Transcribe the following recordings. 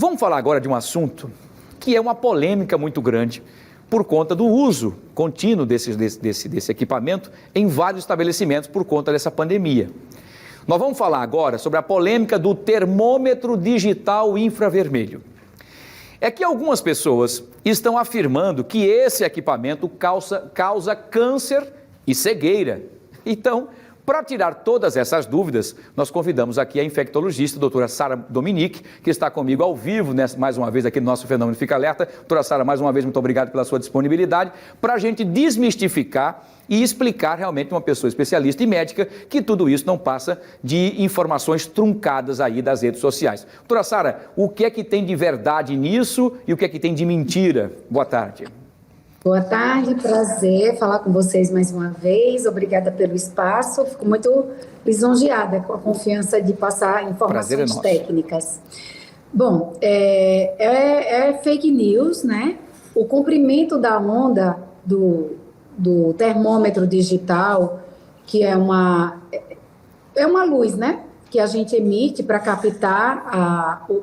Vamos falar agora de um assunto que é uma polêmica muito grande por conta do uso contínuo desse equipamento em vários estabelecimentos por conta dessa pandemia. Nós vamos falar agora sobre a polêmica do termômetro digital infravermelho. É que algumas pessoas estão afirmando que esse equipamento causa câncer e cegueira. Então, para tirar todas essas dúvidas, nós convidamos aqui a infectologista, a doutora Sara Dominique, que está comigo ao vivo, mais uma vez aqui no nosso Fenômeno Fica Alerta. Doutora Sara, mais uma vez, muito obrigado pela sua disponibilidade, para a gente desmistificar e explicar realmente uma pessoa especialista e médica que tudo isso não passa de informações truncadas aí das redes sociais. Doutora Sara, o que é que tem de verdade nisso e o que é que tem de mentira? Boa tarde. Boa tarde, prazer falar com vocês mais uma vez, obrigada pelo espaço, fico muito lisonjeada com a confiança de passar informações técnicas. Bom, é fake news, né? O comprimento da onda do termômetro digital, que é uma luz, né? Que a gente emite para captar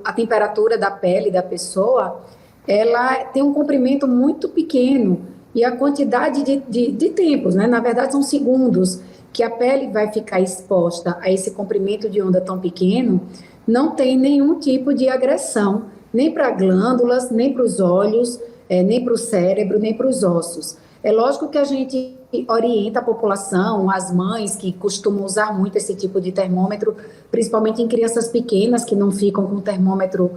a temperatura da pele da pessoa, ela tem um comprimento muito pequeno e a quantidade de tempos, né? Na verdade, são segundos que a pele vai ficar exposta a esse comprimento de onda tão pequeno, não tem nenhum tipo de agressão, nem para glândulas, nem para os olhos, nem para o cérebro, nem para os ossos. É lógico que a gente orienta a população, as mães que costumam usar muito esse tipo de termômetro, principalmente em crianças pequenas que não ficam com o termômetro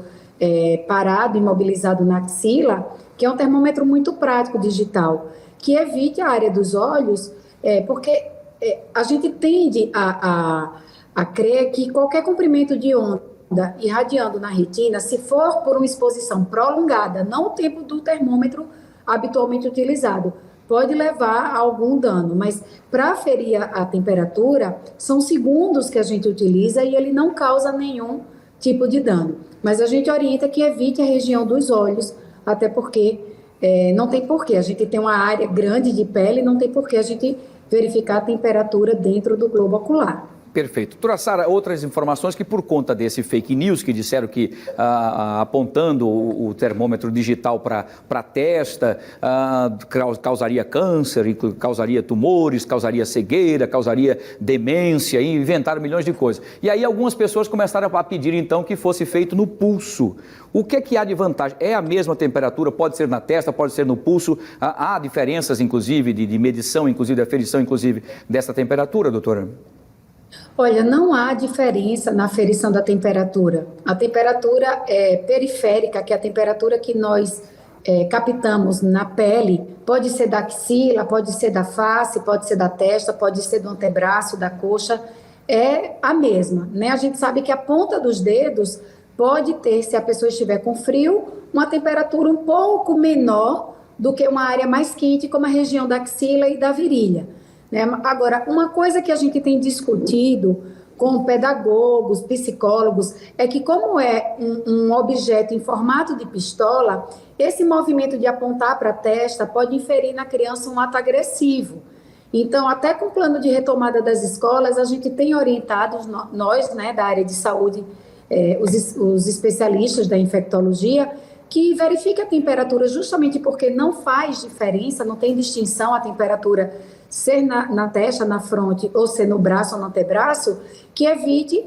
parado, imobilizado na axila, que é um termômetro muito prático digital, que evite a área dos olhos, porque a gente tende a crer que qualquer comprimento de onda irradiando na retina, se for por uma exposição prolongada, não o tempo do termômetro habitualmente utilizado, pode levar a algum dano, mas para aferir a temperatura, são segundos que a gente utiliza e ele não causa nenhum tipo de dano. Mas a gente orienta que evite a região dos olhos, até porque não tem porquê. A gente tem uma área grande de pele, não tem porquê a gente verificar a temperatura dentro do globo ocular. Perfeito. Doutora Sara, outras informações que por conta desse fake news que disseram que apontando o termômetro digital para a testa causaria câncer, causaria tumores, causaria cegueira, causaria demência, e inventaram milhões de coisas. E aí algumas pessoas começaram a pedir então que fosse feito no pulso. O que é que há de vantagem? É a mesma temperatura? Pode ser na testa, pode ser no pulso? Há diferenças, inclusive, de medição, inclusive, de aferição, inclusive, dessa temperatura, doutora? Olha, não há diferença na aferição da temperatura. A temperatura periférica, que é a temperatura que nós captamos na pele, pode ser da axila, pode ser da face, pode ser da testa, pode ser do antebraço, da coxa, é a mesma, né? A gente sabe que a ponta dos dedos pode ter, se a pessoa estiver com frio, uma temperatura um pouco menor do que uma área mais quente, como a região da axila e da virilha. Agora, uma coisa que a gente tem discutido com pedagogos, psicólogos, é que como é um objeto em formato de pistola, esse movimento de apontar para a testa pode inferir na criança um ato agressivo. Então, até com o plano de retomada das escolas, a gente tem orientado, nós, né, da área de saúde, os especialistas da infectologia, que verifique a temperatura justamente porque não faz diferença, não tem distinção a temperatura ser na testa, na fronte, ou ser no braço ou no antebraço, que evite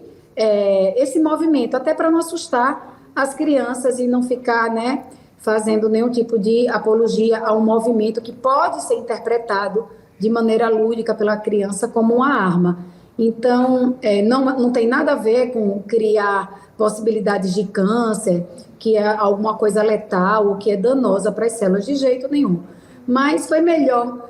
esse movimento, até para não assustar as crianças e não ficar, né, fazendo nenhum tipo de apologia a um movimento que pode ser interpretado de maneira lúdica pela criança como uma arma. Então, não tem nada a ver com criar possibilidades de câncer, que é alguma coisa letal ou que é danosa para as células, de jeito nenhum. Mas foi melhor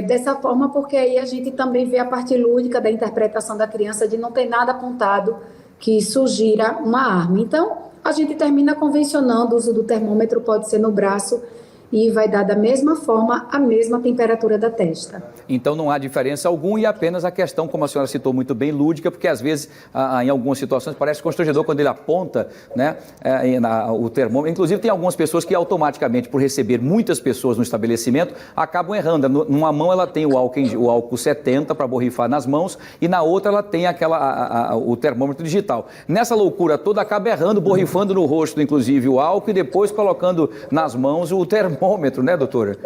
dessa forma, porque aí a gente também vê a parte lúdica da interpretação da criança de não ter nada apontado que sugira uma arma. Então, a gente termina convencionando o uso do termômetro, pode ser no braço e vai dar da mesma forma a mesma temperatura da testa. Então não há diferença alguma e apenas a questão, como a senhora citou muito bem, lúdica, porque às vezes em algumas situações parece constrangedor quando ele aponta, né, o termômetro. Inclusive tem algumas pessoas que automaticamente, por receber muitas pessoas no estabelecimento, acabam errando. Numa mão ela tem o álcool 70 para borrifar nas mãos e na outra ela tem o termômetro digital. Nessa loucura toda acaba errando, borrifando no rosto inclusive o álcool e depois colocando nas mãos o termômetro, né, doutora?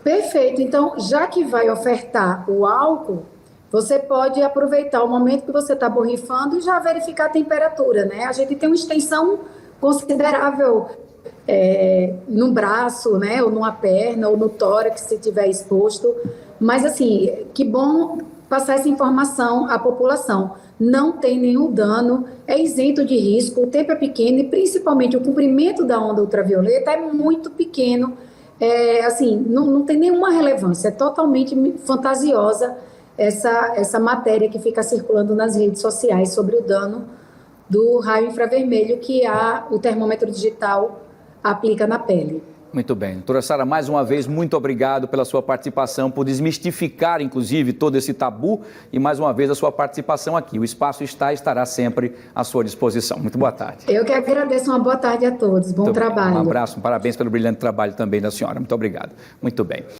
Perfeito. Então, já que vai ofertar o álcool, você pode aproveitar o momento que você está borrifando e já verificar a temperatura, né? A gente tem uma extensão considerável no braço, né? Ou numa perna, ou no tórax, se tiver exposto. Mas, assim, que bom passar essa informação à população. Não tem nenhum dano, é isento de risco, o tempo é pequeno e, principalmente, o comprimento da onda ultravioleta é muito pequeno. Assim, não tem nenhuma relevância, é totalmente fantasiosa essa matéria que fica circulando nas redes sociais sobre o dano do raio infravermelho que o termômetro digital aplica na pele. Muito bem. Doutora Sara, mais uma vez, muito obrigado pela sua participação, por desmistificar, inclusive, todo esse tabu e, mais uma vez, a sua participação aqui. O espaço estará sempre à sua disposição. Muito boa tarde. Eu que agradeço. Uma boa tarde a todos. Bom trabalho. Um abraço, parabéns pelo brilhante trabalho também da senhora. Muito obrigado. Muito bem.